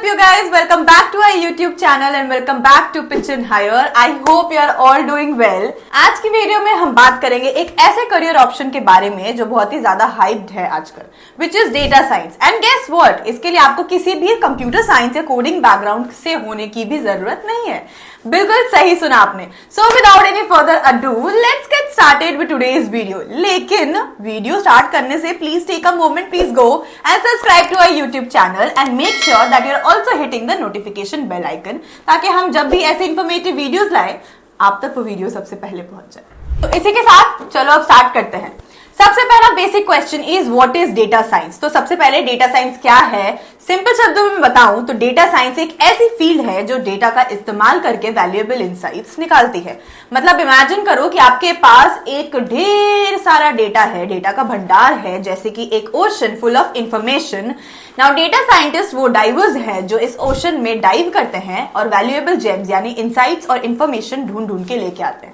up you guys? Welcome back to our YouTube channel and welcome back to Pitch and Hire. I hope you are all doing well. आज की video में हम बात करेंगे एक ऐसे करियर ऑप्शन के बारे में जो बहुत ही ज्यादा हाइप्ड है आजकल, which is data science. And guess what? इसके लिए आपको किसी भी कंप्यूटर साइंस या कोडिंग बैकग्राउंड से होने की भी जरूरत नहीं है. बिल्कुल सही सुना आपने. So without any further ado, let's get started with today's video. लेकिन वीडियो स्टार्ट करने से please take a moment, please go and subscribe to our YouTube channel and make sure that you're also hitting the notification bell icon ताकि हम जब भी ऐसे informative videos लाए आप तक वो वीडियो सबसे पहले पहुंच जाए. तो इसी के साथ चलो अब स्टार्ट करते हैं. सबसे पहला basic question is what is data science. तो सबसे पहले डेटा साइंस क्या है, सिंपल शब्दों में बताऊं तो डेटा साइंस एक ऐसी फील्ड है जो डेटा का इस्तेमाल करके वैल्यूएबल इंसाइट्स निकालती है. मतलब इमेजिन करो कि आपके पास एक ढेर सारा डेटा है, डेटा का भंडार है, जैसे कि एक ocean full of information. Now data scientist वो डाइवर्स है जो इस ओशन में डाइव करते हैं और वैल्यूएबल जेम्स यानी इंसाइट्स और इंफॉर्मेशन ढूंढ ढूंढ के लेके आते हैं.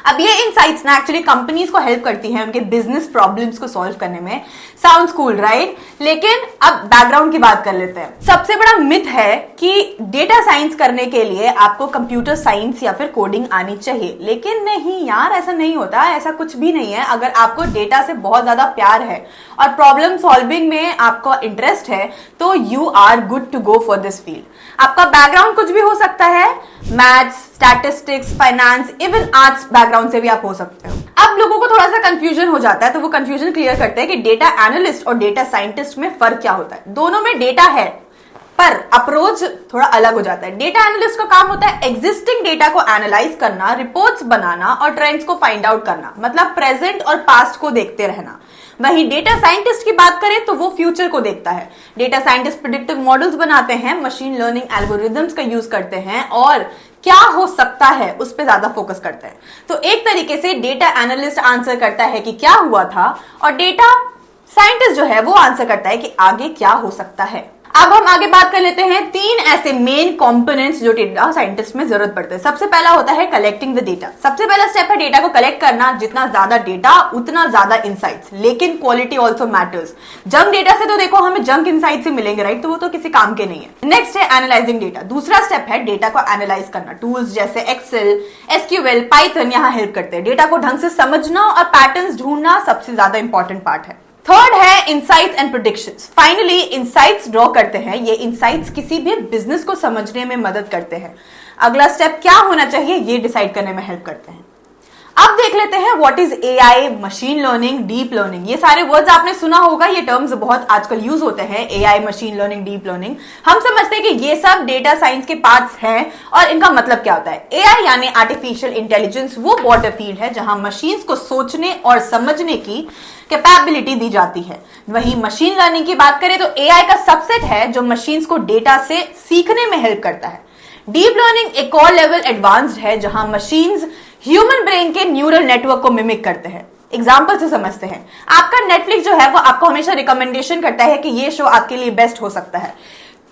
अब ये इनसाइट्स ना एक्चुअली कंपनीज को हेल्प करती है उनके बिजनेस प्रॉब्लम्स को सॉल्व करने में. Sounds cool right? लेकिन अब बैकग्राउंड की बात कर लेते हैं. सबसे बड़ा मिथ है कि डेटा साइंस करने के लिए आपको कंप्यूटर साइंस या फिर कोडिंग आनी चाहिए. लेकिन नहीं यार, ऐसा नहीं होता, ऐसा कुछ भी नहीं है. अगर आपको डेटा से बहुत ज्यादा प्यार है और प्रॉब्लम सॉल्विंग में आपका इंटरेस्ट है तो you are good to go for this field. आपका बैकग्राउंड कुछ भी हो सकता है, maths, statistics, finance, even arts background से भी आप हो सकते हो. अब लोगों को थोड़ा सा कंफ्यूजन हो जाता है तो वो कंफ्यूजन क्लियर करते हैं कि डेटा एनालिस्ट और डेटा साइंटिस्ट में फर्क क्या होता है. दोनों में डेटा है पर अप्रोच थोड़ा अलग हो जाता है. डेटा एनालिस्ट का काम होता है एग्जिस्टिंग डेटा को एनालाइज करना, रिपोर्ट्स बनाना और ट्रेंड्स को फाइंड आउट करना, मतलब प्रेजेंट और पास्ट को देखते रहना. वहीं डेटा साइंटिस्ट की बात करें तो वो फ्यूचर को देखता है. डेटा साइंटिस्ट प्रेडिक्टिव मॉडल्स बनाते हैं, मशीन लर्निंग एल्गोरिथम्स का यूज करते हैं और क्या हो सकता है उस पर ज्यादा फोकस करते हैं. तो एक तरीके से डेटा एनालिस्ट आंसर करता है कि क्या हुआ था और डेटा साइंटिस्ट जो है वो आंसर करता है कि आगे क्या हो सकता है. अब हम आगे बात कर लेते हैं तीन ऐसे मेन कंपोनेंट्स जो डेटा साइंटिस्ट में जरूरत पड़ते हैं. सबसे पहला होता है कलेक्टिंग द डेटा. सबसे पहला स्टेप है डेटा को कलेक्ट करना. जितना ज्यादा डेटा उतना ज्यादा इंसाइट्स, लेकिन quality also matters. Junk data से तो देखो हमें जंक इंसाइट्स ही मिलेंगे राइट, तो वो तो किसी काम के नहीं है. नेक्स्ट है एनालाइजिंग डेटा. दूसरा स्टेप है डेटा को एनालाइज करना. टूल्स जैसे एक्सेल, एसक्यूएल, पाइथन यहाँ हेल्प करते हैं. डेटा को ढंग से समझना और पैटर्न्स ढूंढना सबसे ज्यादा इंपॉर्टेंट पार्ट है. थर्ड है insights and predictions. Finally insights draw करते हैं. ये इंसाइट्स किसी भी बिजनेस को समझने में मदद करते हैं. अगला स्टेप क्या होना चाहिए ये डिसाइड करने में हेल्प करते हैं. अब देख लेते हैं what is AI, machine learning, deep learning. ये सारे वर्ड्स आपने सुना होगा, ये टर्म्स बहुत आजकल यूज होते हैं. AI, machine learning, deep learning. हम समझते हैं कि ये सब डेटा साइंस के पार्ट्स हैं और इनका मतलब क्या होता है. एआई यानी आर्टिफिशियल इंटेलिजेंस वो बॉर्डर फील्ड है जहां मशीन्स को सोचने और समझने की कैपेबिलिटी दी जाती है. वहीं मशीन लर्निंग की बात करें तो एआई का सबसेट है जो मशीन्स को डेटा से सीखने में हेल्प करता है. डीप लर्निंग एक और लेवल एडवांस्ड है जहां मशीन्स ह्यूमन ब्रेन के न्यूरल नेटवर्क को मिमिक करते हैं. एग्जाम्पल से समझते हैं. आपका नेटफ्लिक्स जो है वो आपको हमेशा रिकमेंडेशन करता है कि ये शो आपके लिए बेस्ट हो सकता है,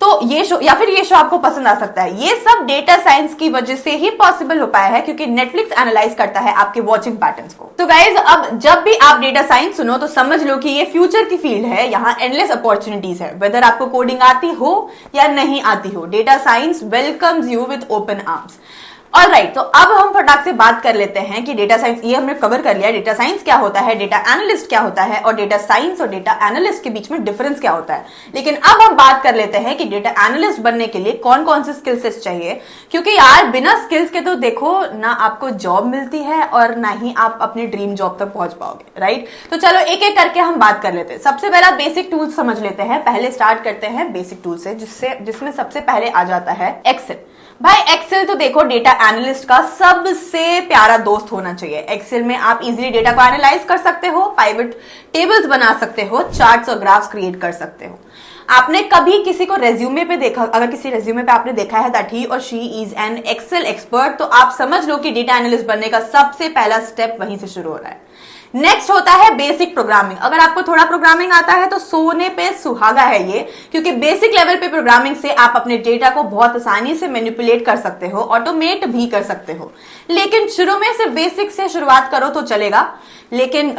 तो ये शो या फिर ये शो आपको पसंद आ सकता है. ये सब डेटा साइंस की वजह से ही पॉसिबल हो पाया है क्योंकि नेटफ्लिक्स एनालाइज करता है आपके वॉचिंग पैटर्न्स को. तो गाइज अब जब भी आप डेटा साइंस सुनो तो समझ लो कि ये फ्यूचर की फील्ड है. यहाँ एंडलेस अपॉर्चुनिटीज है. वेदर आपको कोडिंग आती हो या नहीं आती हो, data science welcomes you with open arms. Alright, तो अब हम फटाक से बात कर लेते हैं कि डेटा साइंस ये हमने कवर कर लिया. डेटा साइंस क्या होता है, डेटा एनालिस्ट क्या होता है और डेटा साइंस और डेटा एनालिस्ट के बीच में डिफरेंस क्या होता है. लेकिन अब हम बात कर लेते हैं कि डेटा एनालिस्ट बनने के लिए कौन कौन से स्किल सेट्स चाहिए. क्योंकि यार बिना स्किल्स के तो देखो ना आपको जॉब मिलती है और ना ही आप अपने ड्रीम जॉब तक पहुंच पाओगे राइट. तो चलो एक एक करके हम बात कर लेते हैं. सबसे पहला बेसिक टूल्स समझ लेते हैं. पहले स्टार्ट करते हैं बेसिक टूल से जिसमें सबसे पहले आ जाता है एक्सेल. भाई एक्सेल तो देखो डेटा एनालिस्ट का सबसे प्यारा दोस्त होना चाहिए. एक्सेल में आप इजीली डेटा को एनालाइज कर सकते हो, पाइवट टेबल्स बना सकते हो, चार्ट्स और ग्राफ्स क्रिएट कर सकते हो. आपने कभी किसी को रेज्यूमे पे देखा, अगर किसी रेज्यूमे पे आपने देखा है दैट ही और she is an Excel expert, तो आप समझ लो कि डेटा एनालिस्ट बनने का सबसे पहला स्टेप वहीं से शुरू हो रहा है. नेक्स्ट होता है बेसिक प्रोग्रामिंग. अगर आपको थोड़ा प्रोग्रामिंग आता है तो सोने पे सुहागा है ये, क्योंकि बेसिक लेवल पे प्रोग्रामिंग से आप अपने डेटा को बहुत आसानी से मैनिपुलेट कर सकते हो, ऑटोमेट भी कर सकते हो. लेकिन शुरू में सिर्फ बेसिक से शुरुआत करो तो चलेगा. लेकिन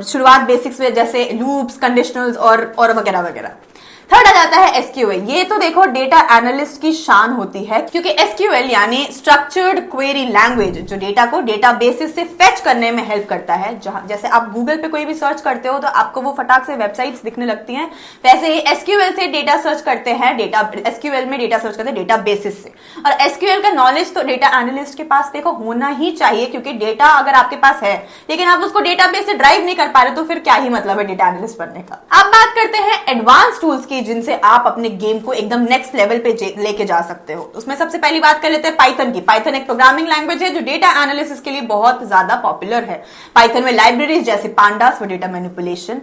शुरुआत बेसिक्स में जैसे लूप्स, कंडीशनल्स और वगैरह वगैरह. थर्ड आ जाता है एसक्यूएल। ये तो देखो डेटा एनालिस्ट की शान होती है, क्योंकि एसक्यूएल यानी स्ट्रक्चर्ड क्वेरी लैंग्वेज जो डेटा को डेटा बेसिस से फेच करने में हेल्प करता है। जहां जैसे आप गूगल पे कोई भी सर्च करते हो तो आपको वो फटाक से वेबसाइट्स दिखने लगती हैं, वैसे ही एसक्यूएल से डेटा सर्च करते हैं, एसक्यूएल में डेटा सर्च करते हैं डेटा बेसिस से। और एसक्यूएल का नॉलेज तो डेटा एनालिस्ट के पास देखो होना ही चाहिए, क्योंकि डेटा अगर आपके पास है लेकिन आप उसको डेटाबेस से ड्राइव नहीं कर पा रहे तो फिर क्या ही मतलब है डेटा एनालिस्ट बनने का। अब बात करते हैं एडवांस टूल्स की जिनसे आप अपने गेम को एकदम नेक्स्ट लेवल पे लेके जा सकते हो। उसमें सबसे पहली बात कर लेते हैं पाइथन की। पाइथन एक प्रोग्रामिंग लैंग्वेज है जो डेटा एनालिसिस के लिए बहुत ज्यादा पॉपुलर है। पाइथन में लाइब्रेरीज जैसे pandas for data manipulation,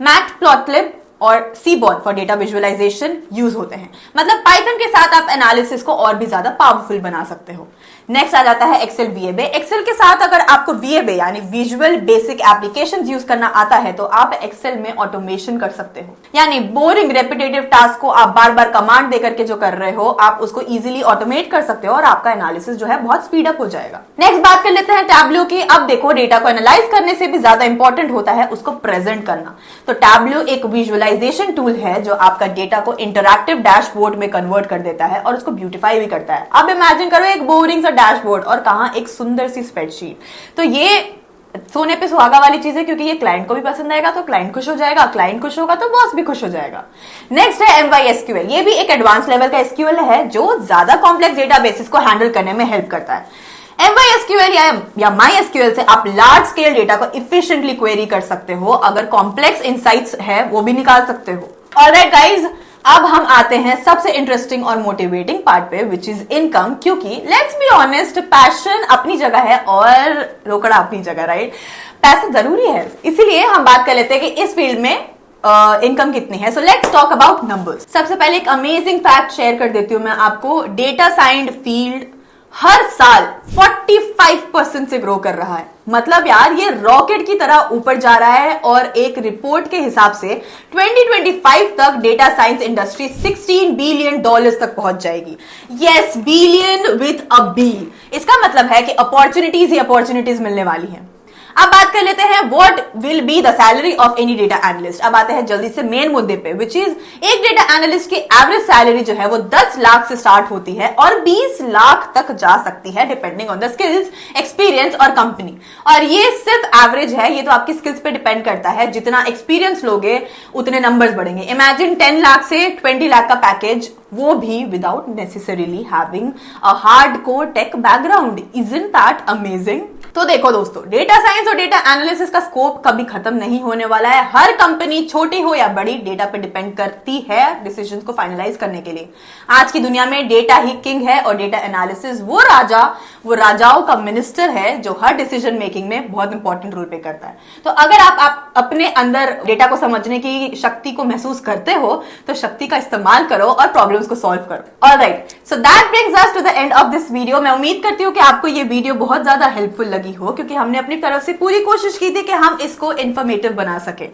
matplotlib और seaborn for data visualization use होते हैं। मतलब पाइथन के साथ आप एनालिसिस को और भी ज्यादा पावरफुल बना सकते हो। नेक्स्ट आ जाता है एक्सेल वीएबे। एक्सेल के साथ अगर आपको वीएबे यानी विजुअल बेसिक एप्लीकेशंस यूज करना आता है तो आप एक्सेल में ऑटोमेशन कर सकते हो, यानी बोरिंग रेपिटेटिव टास्क को आप बार बार कमांड देकर के जो कर रहे हो आप उसको इजीली ऑटोमेट कर सकते हो और आपका एनालिसिस जो है बहुत स्पीड अप हो जाएगा। नेक्स्ट बात कर लेते हैं टैब्लो की। अब देखो डेटा को एनालाइज करने से भी ज्यादा इंपॉर्टेंट होता है उसको प्रेजेंट करना। तो टैब्लो एक विजुअलाइजेशन टूल है जो आपका डेटा को इंटरैक्टिव डैशबोर्ड में कन्वर्ट कर देता है और उसको ब्यूटीफाई भी करता है। अब इमेजिन करो एक बोरिंग सा डैशबोर्ड और कहां एक सुंदर सी स्प्रेडशीट। तो ये सोने पे सुहागा वाली चीज है, क्योंकि ये क्लाइंट को भी पसंद आएगा तो क्लाइंट खुश हो जाएगा, क्लाइंट खुश होगा तो बॉस भी खुश हो जाएगा। नेक्स्ट है MySQL। ये भी एक एडवांस लेवल का एसक्यूएल है जो ज्यादा कॉम्प्लेक्स डेटाबेसेस को हैंडल करने में हेल्प करता है। MySQL या MySQL से आप लार्ज स्केल डेटा को इफिशिएंटली क्वेरी कर सकते हो, अगर कॉम्प्लेक्स इनसाइट्स है वो भी निकाल सकते हो। ऑलराइट गाइज, अब हम आते हैं सबसे इंटरेस्टिंग और मोटिवेटिंग पार्ट पे, विच इज इनकम। क्योंकि लेट्स बी ऑनेस्ट, पैशन अपनी जगह है और रोकड़ा अपनी जगह, राइट? पैसा जरूरी है, इसीलिए हम बात कर लेते हैं कि इस फील्ड में इनकम कितनी है। So let's talk about numbers. सबसे पहले एक अमेजिंग फैक्ट शेयर कर देती हूं मैं आपको। डेटा साइंस फील्ड हर साल 45% से ग्रो कर रहा है। मतलब यार ये रॉकेट की तरह ऊपर जा रहा है और एक रिपोर्ट के हिसाब से 2025 तक डेटा साइंस इंडस्ट्री $16 बिलियन तक पहुंच जाएगी। Yes, billion with a B. इसका मतलब है कि अपॉर्चुनिटीज ही अपॉर्चुनिटीज मिलने वाली हैं। अब बात कर लेते हैं what will be the salary of any data analyst. अब आते हैं जल्दी से मेन मुद्दे पे, विच इज एक डेटा एनालिस्ट की एवरेज सैलरी जो है वो 10 लाख से स्टार्ट होती है और 20 लाख तक जा सकती है depending on the skills, experience और कंपनी। और ये सिर्फ एवरेज है, ये तो आपकी स्किल्स पे डिपेंड करता है। जितना एक्सपीरियंस लोगे उतने नंबर्स बढ़ेंगे। इमेजिन 10 लाख से 20 लाख का पैकेज, वो भी without necessarily having a hardcore tech background. Isn't that amazing? तो देखो दोस्तों, डेटा साइंस और डेटा एनालिसिस का स्कोप कभी खत्म नहीं होने वाला है। हर कंपनी छोटी हो या बड़ी डेटा पे डिपेंड करती है डिसीजंस को फाइनलाइज करने के लिए। आज की दुनिया में डेटा ही किंग है और डेटा एनालिसिस वो राजाओं का मिनिस्टर है जो हर डिसीजन मेकिंग में बहुत इंपॉर्टेंट रोल प्ले करता है। तो अगर आप अपने अंदर डेटा को समझने की शक्ति को महसूस करते हो तो शक्ति का इस्तेमाल करो और प्रॉब्लम्स को सॉल्व करो। Alright, so that brings us to the end of this video. मैं उम्मीद करती हूँ कि आपको ये वीडियो बहुत ज्यादा हेल्पफुल लगी हो, क्योंकि हमने अपनी तरफ से पूरी कोशिश की थी कि हम इसको इंफॉर्मेटिव बना सके।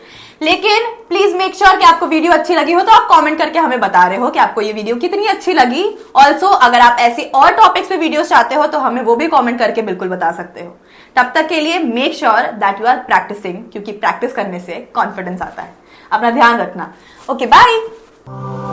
लेकिन प्लीज मेक श्योर कि आपको वीडियो अच्छी लगी हो तो आप कमेंट करके हमें बता रहे हो कि आपको ये वीडियो कितनी अच्छी लगी। ऑल्सो अगर आप ऐसी और टॉपिक्स पे वीडियोस चाहते हो तो हमें वो भी कमेंट करके बिल्कुल बता सकते हो। तब तक के लिए make sure that you are practising, क्योंकि प्रैक्टिस करने से कॉन्फिडेंस आता है। अपना ध्यान रखना। Okay, bye.